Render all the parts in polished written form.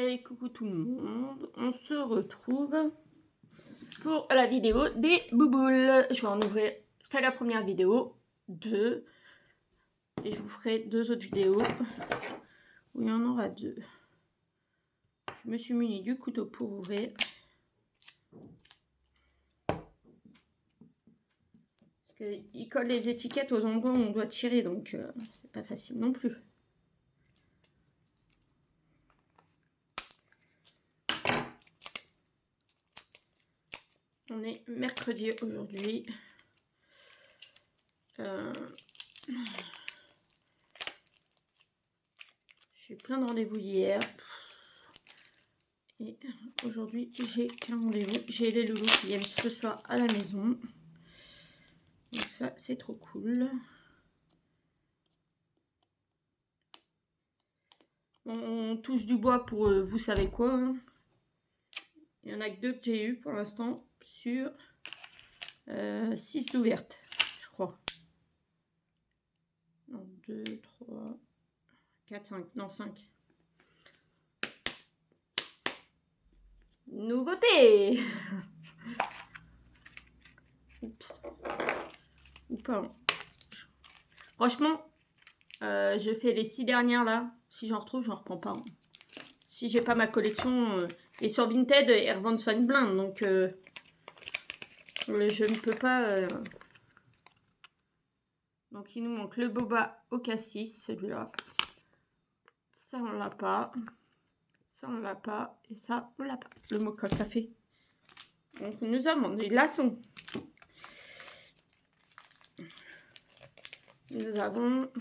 Hey, coucou tout le monde, on se retrouve pour la vidéo des bouboules. Je vais en ouvrir, c'était la première vidéo, 2, et je vous ferai 2 autres vidéos où il y en aura 2. Je me suis muni du couteau pour ouvrir. Parce qu'il colle les étiquettes aux endroits où on doit tirer, donc c'est pas facile non plus. On est mercredi aujourd'hui. J'ai eu plein de rendez-vous hier. Et aujourd'hui, j'ai qu'un rendez-vous. J'ai les loulous qui viennent ce soir à la maison. Donc ça, c'est trop cool. On touche du bois pour vous savez quoi. Hein. Il n'y en a que 2 que j'ai eu pour l'instant sur 6 d'ouvertes, je crois. Non, 2, 3, 4, 5. Non, 5. Nouveauté. Oups. Ou pas. Franchement, je fais les 6 dernières là. Si j'en retrouve, j'en reprends pas. Hein. Si j'ai pas ma collection. Et sur Vinted, ils revendent ça une blinde. Donc, je ne peux pas. Donc, il nous manque le boba au cassis, celui-là. Ça, on l'a pas. Ça, on l'a pas. Et ça, on l'a pas. Le mocha café. Donc, nous avons des glaçons. Nous avons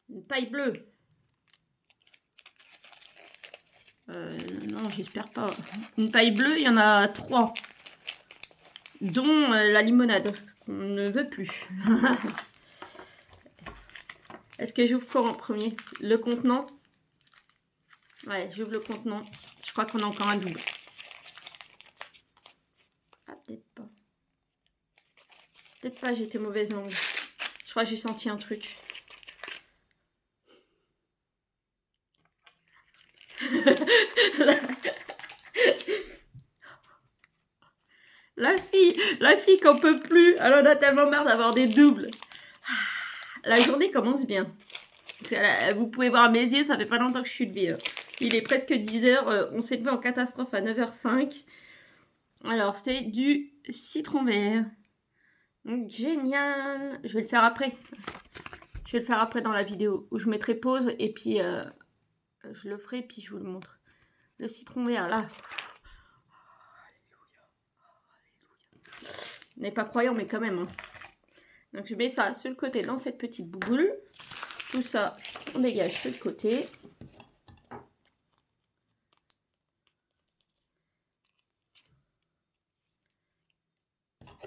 une paille bleue. Non, j'espère pas. Une paille bleue, il y en a 3. Dont la limonade, qu'on ne veut plus. Est-ce que j'ouvre quoi en premier? Le contenant? Ouais, j'ouvre le contenant. Je crois qu'on a encore un double. Ah, peut-être pas. Peut-être pas, j'étais mauvaise langue. Je crois que j'ai senti un truc. La fille qu'on peut plus. Elle en a tellement marre d'avoir des doubles. La journée commence bien. Vous pouvez voir mes yeux, ça fait pas longtemps que je suis levée. Il est presque 10 h. On s'est levé en catastrophe à 9 h 05. Alors, c'est du citron vert. Donc, génial. Je vais le faire après. Je vais le faire après dans la vidéo où je mettrai pause et puis je le ferai puis je vous le montre. Le citron vert, là. On n'est pas croyant, mais quand même. Hein. Donc, je mets ça sur le côté dans cette petite bouboule. Tout ça, on dégage sur le côté.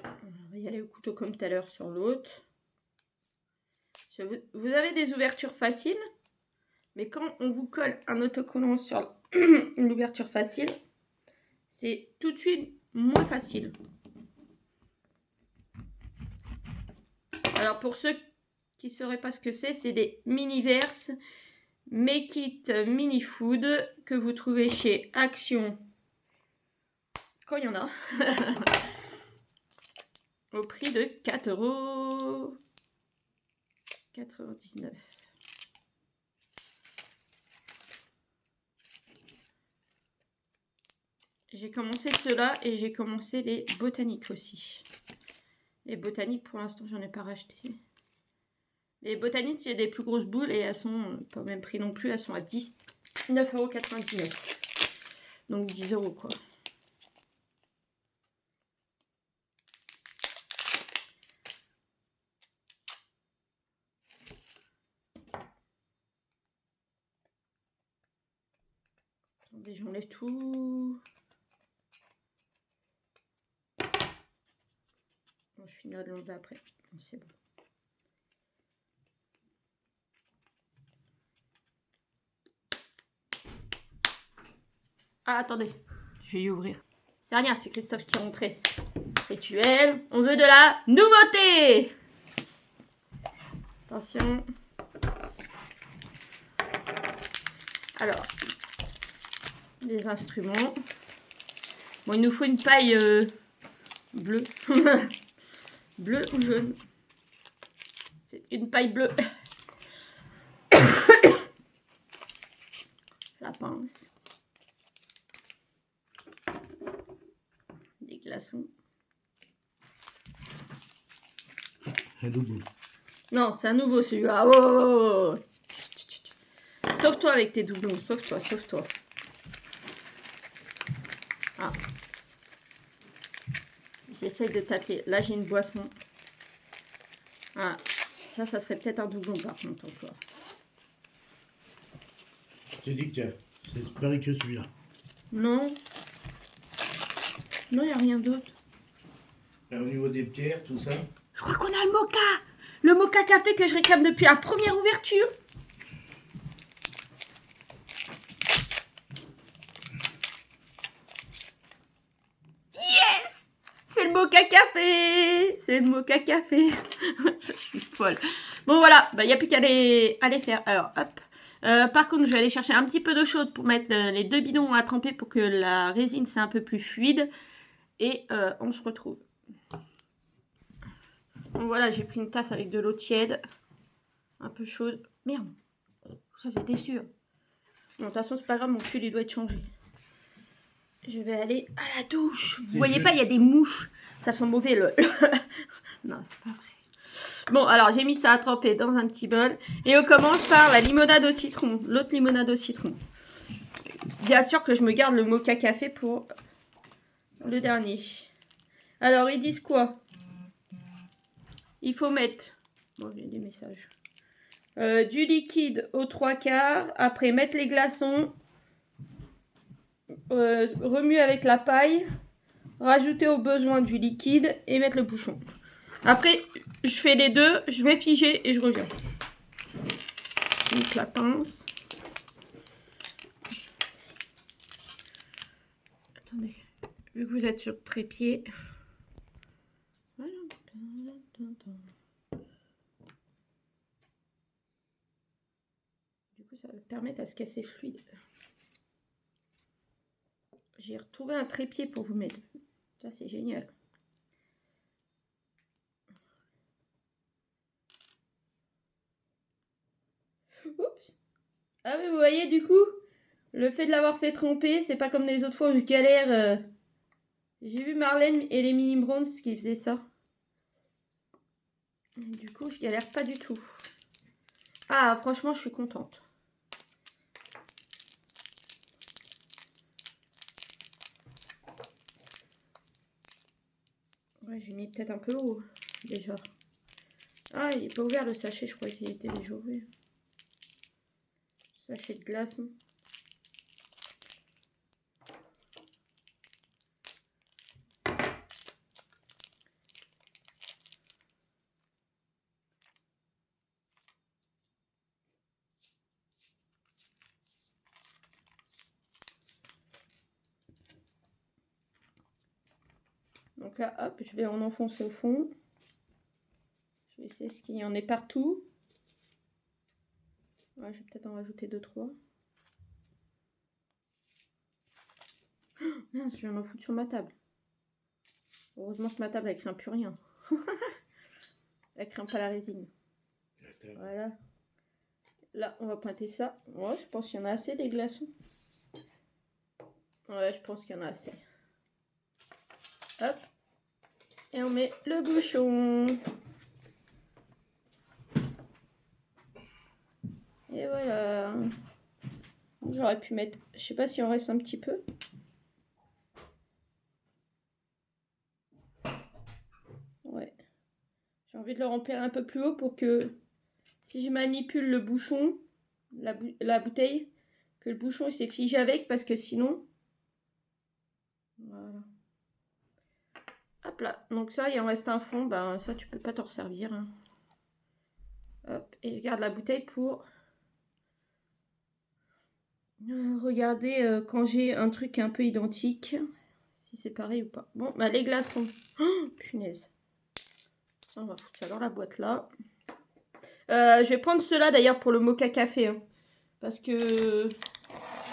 On va y aller au couteau comme tout à l'heure sur l'autre. Vous avez des ouvertures faciles, mais quand on vous colle un autocollant sur une ouverture facile, c'est tout de suite moins facile. Alors pour ceux qui ne sauraient pas ce que c'est des mini-verses Make It Mini Food que vous trouvez chez Action quand il y en a. Au prix de 4,99 €. J'ai commencé ceux-là et j'ai commencé les botaniques aussi. Les botaniques, pour l'instant, j'en ai pas racheté. Les botaniques, il y a des plus grosses boules et elles sont pas au même prix non plus. Elles sont à 19,99 €. Donc 10 € quoi. Attendez, j'enlève tout. Bon, je finirai de l'enlever après. C'est bon. Ah, attendez, je vais y ouvrir. C'est rien, c'est Christophe qui est rentré. Rituel, on veut de la nouveauté. Attention. Alors, les instruments. Bon, il nous faut une paille bleue. Bleu ou jaune? C'est une paille bleue. La pince. Des glaçons. Un double. Non, c'est un nouveau celui-là. Oh. Sauve-toi avec tes doublons. Sauve-toi, sauve-toi. Ah. J'essaie de tâter. Là, j'ai une boisson. Ah. Ça serait peut-être un doublon par contre encore. Je t'ai dit que c'est pareil que celui-là. Non. Non, il n'y a rien d'autre. Au niveau des pierres, tout ça. Je crois qu'on a le mocha. Le mocha café que je réclame depuis la première ouverture. Yes! C'est le mocha café. C'est le mocha café. Je suis folle. Bon, voilà. Il n'y a plus qu'à les faire. Alors, hop. Par contre, je vais aller chercher un petit peu d'eau chaude pour mettre les 2 bidons à tremper pour que la résine soit un peu plus fluide. Et on se retrouve. Donc voilà, j'ai pris une tasse avec de l'eau tiède. Un peu chaude. Merde. Ça, c'était sûr. Bon, de toute façon, c'est pas grave, mon pull, il doit être changé. Je vais aller à la douche. Vous voyez pas, il y a des mouches. Ça sent mauvais, le... Non, c'est pas vrai. Bon, alors, j'ai mis ça à tremper dans un petit bol. Et on commence par la limonade au citron. L'autre limonade au citron. Bien sûr que je me garde le mocha café pour le dernier. Alors, ils disent quoi? Il faut mettre... Bon, j'ai des messages. Du liquide aux 3/4. Après, mettre les glaçons. Remuer avec la paille. Rajouter au besoin du liquide. Et mettre le bouchon. Après, je fais les deux. Je vais figer et je reviens. Donc, la pince. Attendez. Vu que vous êtes sur trépied. Voilà. Du coup, ça va permettre à ce qu'elle soit fluide. J'ai retrouvé un trépied pour vous mettre. Ça, c'est génial. Oups. Ah oui, vous voyez, du coup, le fait de l'avoir fait tremper, c'est pas comme les autres fois où je galère. J'ai vu Marlène et les mini bronze qui faisaient ça. Du coup, je galère pas du tout. Ah, franchement, je suis contente. Ouais, j'ai mis peut-être un peu haut, déjà. Ah, il n'est pas ouvert le sachet, je crois qu'il était déjà ouvert. Sachet de glaçons. Donc là, hop, je vais en enfoncer au fond. Je vais essayer ce qu'il y en ait partout. Ouais, je vais peut-être en rajouter 2-3. Oh, mince, je viens d'en foutre sur ma table. Heureusement que ma table, elle craint plus rien. Elle craint pas la résine. Voilà. Là, on va pointer ça. Ouais, je pense qu'il y en a assez des glaçons. Ouais, je pense qu'il y en a assez. Hop. Et on met le bouchon. Et voilà. J'aurais pu mettre... Je sais pas si on reste un petit peu. Ouais. J'ai envie de le remplir un peu plus haut pour que... Si je manipule le bouchon, la bouteille, que le bouchon il s'est figé avec, parce que sinon... Voilà. Hop là. Donc ça, il en reste un fond. Ben ça, tu peux pas t'en resservir. Hein. Hop. Et je garde la bouteille pour... Regardez quand j'ai un truc un peu identique. Si c'est pareil ou pas. Bon, bah les glaçons. Oh, punaise. Ça, on va foutre ça dans la boîte là. Je vais prendre ceux-là d'ailleurs pour le mocha café. Hein, parce que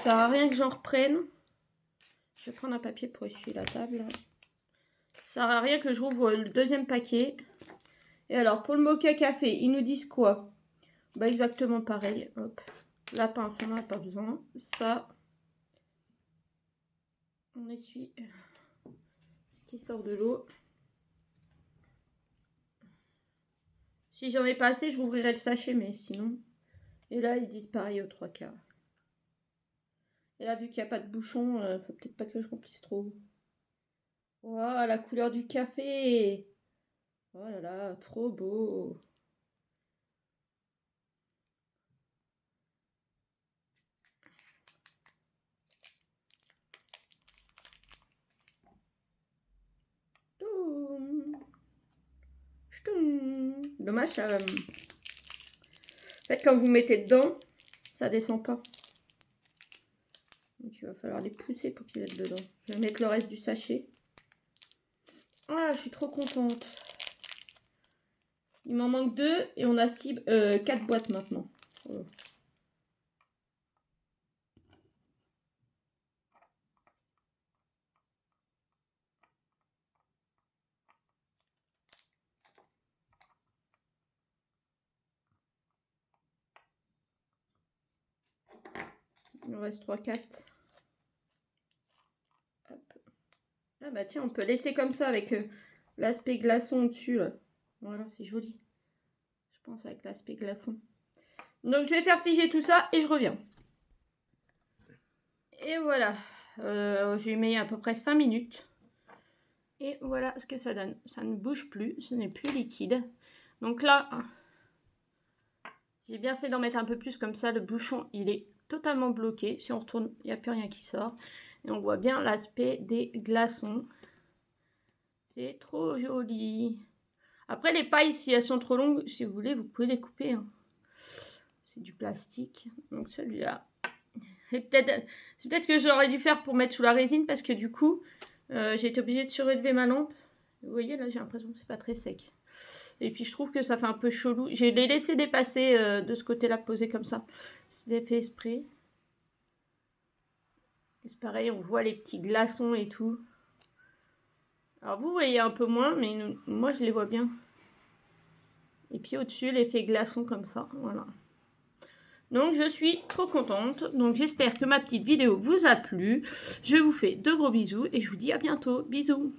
Ça sert à rien que j'en reprenne. Je vais prendre un papier pour essuyer la table. Là. Ça sert à rien que je rouvre le deuxième paquet. Et alors, pour le mocha café, ils nous disent quoi? Bah, exactement pareil. Hop. La pince, on n'en a pas besoin. Ça, on essuie ce qui sort de l'eau. Si j'en ai pas assez, je rouvrirai le sachet, mais sinon... Et là, ils disent pareil aux 3/4. Et là, vu qu'il n'y a pas de bouchon, faut peut-être pas que je remplisse trop. Waouh, la couleur du café! Oh là là, trop beau! Dommage, ça... En fait, quand vous mettez dedans, ça descend pas. Donc, il va falloir les pousser pour qu'ils aient dedans. Je vais mettre le reste du sachet. Ah, je suis trop contente. Il m'en manque 2 et on a 4 boîtes maintenant. Voilà. Il en reste 3-4. Ah bah tiens, on peut laisser comme ça avec l'aspect glaçon au-dessus. Voilà, c'est joli. Je pense avec l'aspect glaçon. Donc je vais faire figer tout ça et je reviens. Et voilà. J'ai mis à peu près 5 minutes. Et voilà ce que ça donne. Ça ne bouge plus, ce n'est plus liquide. Donc là, j'ai bien fait d'en mettre un peu plus comme ça. Le bouchon, il est totalement bloqué. Si on retourne, il n'y a plus rien qui sort. Et on voit bien l'aspect des glaçons. C'est trop joli. Après, les pailles, si elles sont trop longues, si vous voulez, vous pouvez les couper. Hein. C'est du plastique. Donc celui-là. C'est peut-être que j'aurais dû faire pour mettre sous la résine parce que du coup, j'ai été obligée de surélever ma lampe. Vous voyez, là, j'ai l'impression que c'est pas très sec. Et puis, je trouve que ça fait un peu chelou. Je l'ai laissé dépasser de ce côté-là, posé comme ça. C'est fait exprès. C'est pareil, on voit les petits glaçons et tout. Alors, vous voyez un peu moins, mais moi, je les vois bien. Et puis, au-dessus, l'effet glaçon comme ça. Voilà. Donc, je suis trop contente. Donc, j'espère que ma petite vidéo vous a plu. Je vous fais de gros bisous et je vous dis à bientôt. Bisous!